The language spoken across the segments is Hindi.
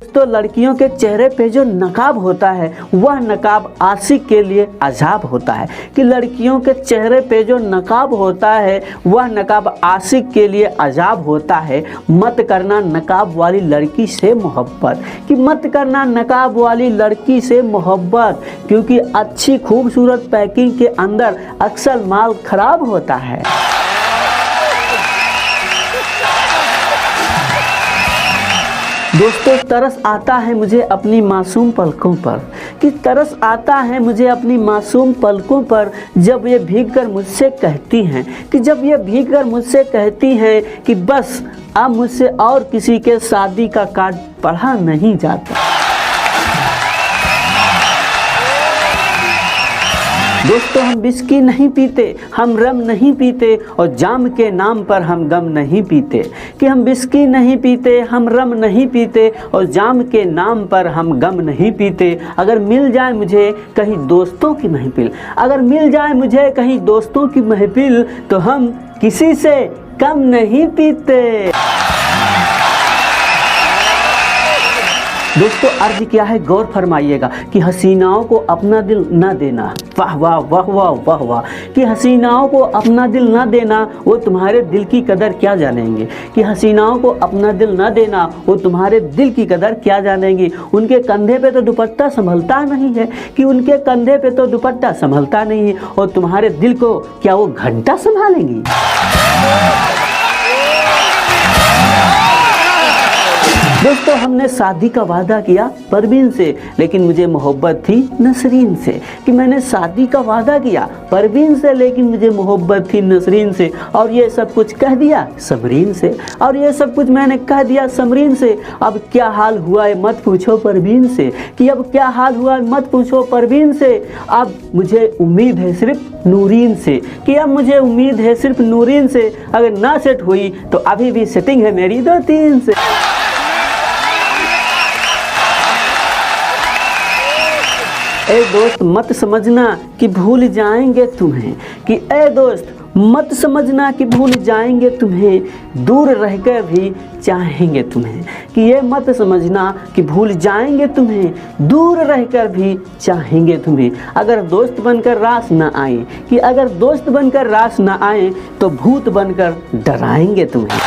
तो लड़कियों के चेहरे पे जो नकाब होता है वह नकाब आशिक के लिए अजाब होता है, कि लड़कियों के चेहरे पे जो नकाब होता है वह नकाब आशिक के लिए अजाब होता है। मत करना नकाब वाली लड़की से मोहब्बत, कि मत करना नकाब वाली लड़की से मोहब्बत, क्योंकि अच्छी खूबसूरत पैकिंग के अंदर अक्सर माल खराब होता है। दोस्तों तरस आता है मुझे अपनी मासूम पलकों पर, कि तरस आता है मुझे अपनी मासूम पलकों पर, जब ये भीग कर मुझसे कहती हैं, कि जब ये भीग कर मुझसे कहती हैं कि बस अब मुझसे और किसी के शादी का कार्ड पढ़ा नहीं जाता। दोस्तों हम विस्की नहीं पीते, हम रम नहीं पीते, और जाम के नाम पर हम गम नहीं पीते, कि हम विस्की नहीं पीते, हम रम नहीं पीते, और जाम के नाम पर हम गम नहीं पीते। अगर मिल जाए मुझे कहीं दोस्तों की महफिल, अगर मिल जाए मुझे कहीं दोस्तों की महफिल, तो हम किसी से कम नहीं पीते। दोस्तों अर्ज क्या है गौर फरमाइएगा, कि हसीनाओं को अपना दिल न देना, वाह वाह वाह वाह वाह वाह, कि हसीनाओं को अपना दिल न देना, वो तुम्हारे दिल की कदर क्या जानेंगे, कि हसीनाओं को अपना दिल न देना, वो तुम्हारे दिल की कदर क्या जानेंगी। उनके कंधे पे तो दुपट्टा संभलता नहीं है, कि उनके कंधे पे तो दुपट्टा संभलता नहीं है, और तुम्हारे दिल को क्या वो घंटा संभालेंगी। दोस्तों हमने शादी का वादा किया परवीन से, लेकिन मुझे मोहब्बत थी नसरीन से, कि मैंने शादी का वादा किया परवीन से, लेकिन मुझे मोहब्बत थी नसरीन से, और ये सब कुछ कह दिया समरीन से, और ये सब कुछ मैंने कह दिया समरीन से। अब क्या हाल हुआ है मत पूछो परवीन से, कि अब क्या हाल हुआ है मत पूछो परवीन से। अब मुझे उम्मीद है सिर्फ नूरीन से, कि अब मुझे उम्मीद है सिर्फ नूरीन से, अगर ना सेट हुई तो अभी भी सेटिंग है मेरी 2-3 से। ए दोस्त मत समझना कि भूल जाएंगे तुम्हें, कि ए दोस्त मत समझना कि भूल जाएंगे तुम्हें, दूर रहकर भी चाहेंगे तुम्हें, कि ये मत समझना कि भूल जाएंगे तुम्हें, दूर रहकर भी चाहेंगे तुम्हें। अगर दोस्त बनकर रास न आए, कि अगर दोस्त बनकर रास न आए, तो भूत बनकर डराएंगे तुम्हें।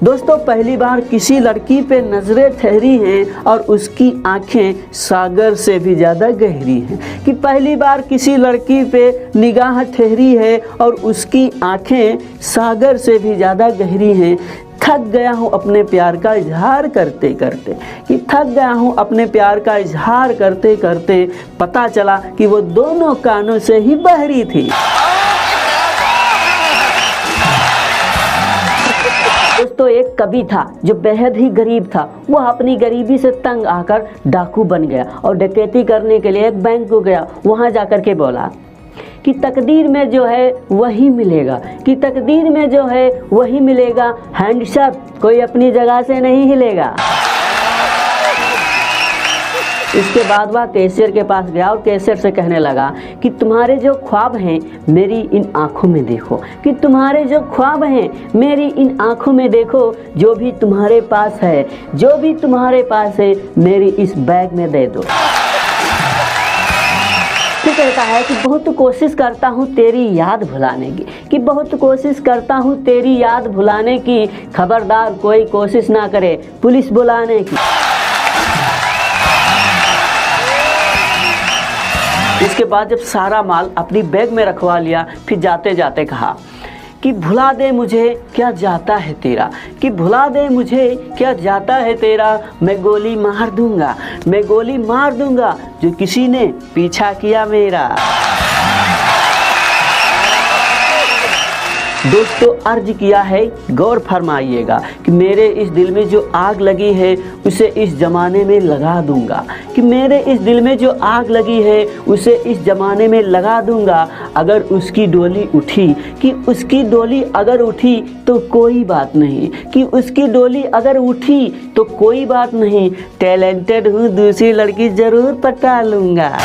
दोस्तों पहली बार किसी लड़की पे नज़रें ठहरी हैं और उसकी आंखें सागर से भी ज़्यादा गहरी हैं, कि पहली बार किसी लड़की पे निगाह ठहरी है और उसकी आंखें सागर से भी ज़्यादा गहरी हैं। थक गया हूँ अपने प्यार का इजहार करते करते, कि थक गया हूँ अपने प्यार का इजहार करते करते, पता चला कि वो दोनों कानों से ही बहरी थी। दोस्तों एक कवि था जो बेहद ही गरीब था, वह अपनी गरीबी से तंग आकर डाकू बन गया और डकैती करने के लिए एक बैंक को गया। वहां जाकर के बोला कि तकदीर में जो है वही मिलेगा, कि तकदीर में जो है वही मिलेगा, हैंडसअप कोई अपनी जगह से नहीं हिलेगा। इसके बाद वह कैशियर के पास गया और कैशियर से कहने लगा कि तुम्हारे जो ख्वाब हैं मेरी इन आँखों में देखो, कि तुम्हारे जो ख्वाब हैं मेरी इन आँखों में देखो, जो भी तुम्हारे पास है, जो भी तुम्हारे पास है मेरी इस बैग में दे दो। फिर कहता है कि बहुत कोशिश करता हूँ तेरी याद भुलाने की, कि बहुत कोशिश करता हूँ तेरी याद भुलाने की, खबरदार कोई कोशिश ना करे पुलिस बुलाने की। इसके बाद जब सारा माल अपनी बैग में रखवा लिया, फिर जाते जाते कहा कि भुला दे मुझे क्या जाता है तेरा, कि भुला दे मुझे क्या जाता है तेरा, मैं गोली मार दूंगा, मैं गोली मार दूंगा जो किसी ने पीछा किया मेरा। दोस्तों अर्ज किया है गौर फरमाइएगा, कि मेरे इस दिल में जो आग लगी है उसे इस ज़माने में लगा दूंगा, कि मेरे इस दिल में जो आग लगी है उसे इस ज़माने में लगा दूंगा। अगर उसकी डोली उठी, कि उसकी डोली अगर उठी तो कोई बात नहीं, कि उसकी डोली अगर उठी तो कोई बात नहीं, टैलेंटेड हूँ दूसरी लड़की ज़रूर पटा लूँगा।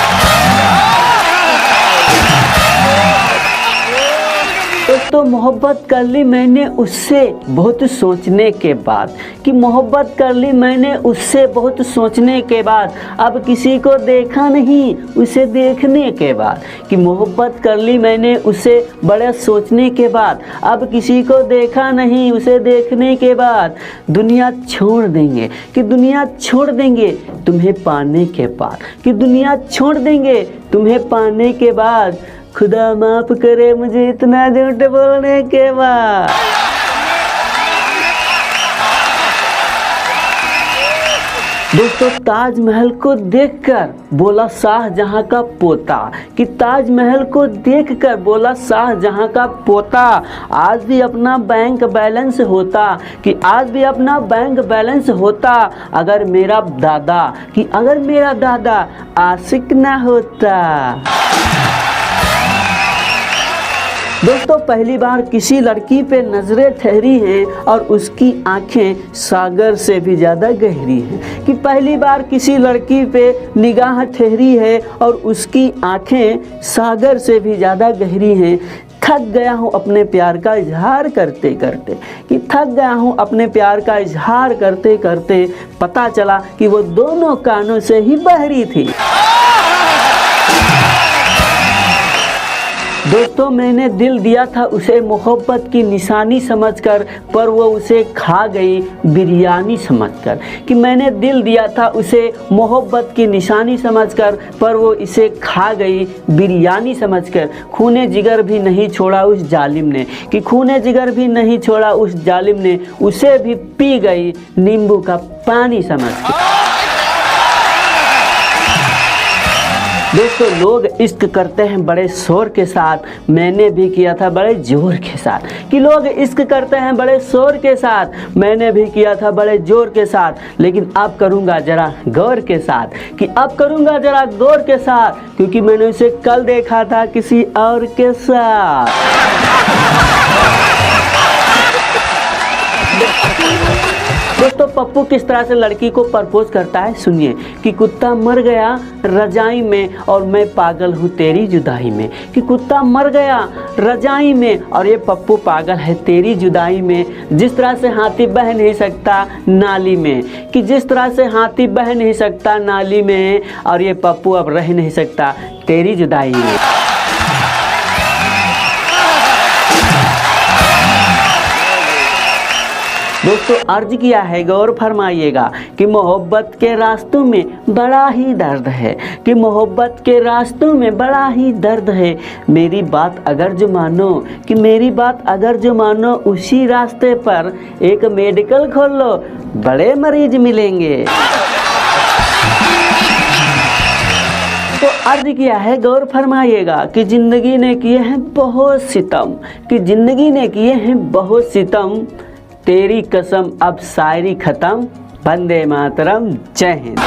दोस्तों मोहब्बत कर ली मैंने उससे बहुत सोचने के बाद, कि मोहब्बत कर ली मैंने उससे बहुत सोचने के बाद, अब किसी को देखा नहीं उसे देखने के बाद, कि मोहब्बत कर ली मैंने उससे बड़े सोचने के बाद, अब किसी को देखा नहीं उसे देखने के बाद, दुनिया छोड़ देंगे, कि दुनिया छोड़ देंगे तुम्हें पाने के बाद, कि दुनिया छोड़ देंगे तुम्हें पाने के बाद, खुदा माफ करे मुझे इतना झूठ बोलने के बाद। दोस्तों ताजमहल को देखकर बोला शाहजहां का पोता, कि ताजमहल को देखकर बोला शाहजहां का पोता, आज भी अपना बैंक बैलेंस होता, कि आज भी अपना बैंक बैलेंस होता, अगर मेरा दादा, कि अगर मेरा दादा आशिक ना होता। दोस्तों पहली बार किसी लड़की पे नज़रें ठहरी हैं और उसकी आंखें सागर से भी ज़्यादा गहरी हैं, कि पहली बार किसी लड़की पे निगाह ठहरी है और उसकी आंखें सागर से भी ज़्यादा गहरी हैं। थक गया हूँ अपने प्यार का इजहार करते करते, कि थक गया हूँ अपने प्यार का इजहार करते करते, पता चला कि वो दोनों कानों से ही बहरी थी। दोस्तों मैंने दिल दिया था उसे मोहब्बत की निशानी समझकर, पर वो उसे खा गई बिरयानी समझकर, कि मैंने दिल दिया था उसे मोहब्बत की निशानी समझकर, पर वो इसे खा गई बिरयानी समझकर। खूने जिगर भी नहीं छोड़ा उस जालिम ने, कि खूने जिगर भी नहीं छोड़ा उस जालिम ने, उसे भी पी गई नींबू का पानी समझकर। दोस्तों लोग इश्क करते हैं बड़े शोर के साथ, मैंने भी किया था बड़े जोर के साथ, कि लोग इश्क करते हैं बड़े शोर के साथ, मैंने भी किया था बड़े जोर के साथ, लेकिन अब करूँगा ज़रा गौर के साथ, कि अब करूँगा ज़रा गौर के साथ, क्योंकि मैंने उसे कल देखा था किसी और के साथ। दोस्तों पप्पू किस तरह से लड़की को प्रपोज करता है सुनिए, कि कुत्ता मर गया रजाई में और मैं पागल हूँ तेरी जुदाई में, कि कुत्ता मर गया रजाई में और ये पप्पू पागल है तेरी जुदाई में, जिस तरह से हाथी बह नहीं सकता नाली में, कि जिस तरह से हाथी बह नहीं सकता नाली में, और ये पप्पू अब रह नहीं सकता तेरी जुदाई में। दोस्तों अर्ज किया है गौर फरमाइएगा, कि मोहब्बत के रास्तों में बड़ा ही दर्द है, कि मोहब्बत के रास्तों में बड़ा ही दर्द है, मेरी बात अगर जो मानो, कि मेरी बात अगर जो मानो, उसी रास्ते पर एक मेडिकल खोल लो बड़े मरीज मिलेंगे। तो अर्ज किया है गौर फरमाइएगा, कि ज़िंदगी ने किए हैं बहुत सितम, कि ज़िंदगी ने किए हैं बहुत सितम, तेरी कसम अब शायरी खत्म, वंदे मातरम, जय हिंद।